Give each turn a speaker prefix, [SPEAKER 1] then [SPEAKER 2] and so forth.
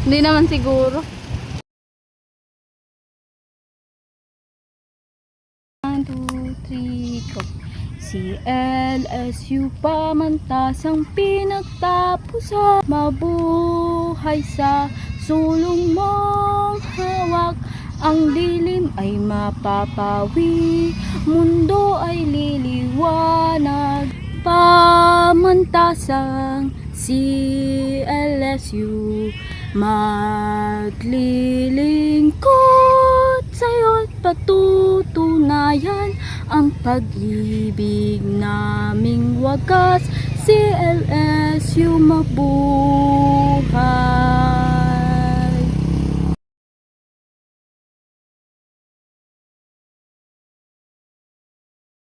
[SPEAKER 1] Hindi naman siguro. 1, 2, 3, go. CLSU pamantasang pinagtapusan, mabuhay sa sulong mong hawak. Ang dilim ay mapapawi, mundo ay liliwanag. Pamantasang CLSU maglilingkod sa'yo't patutunayan ang pag-ibig naming wagas. CLSU mabuhay.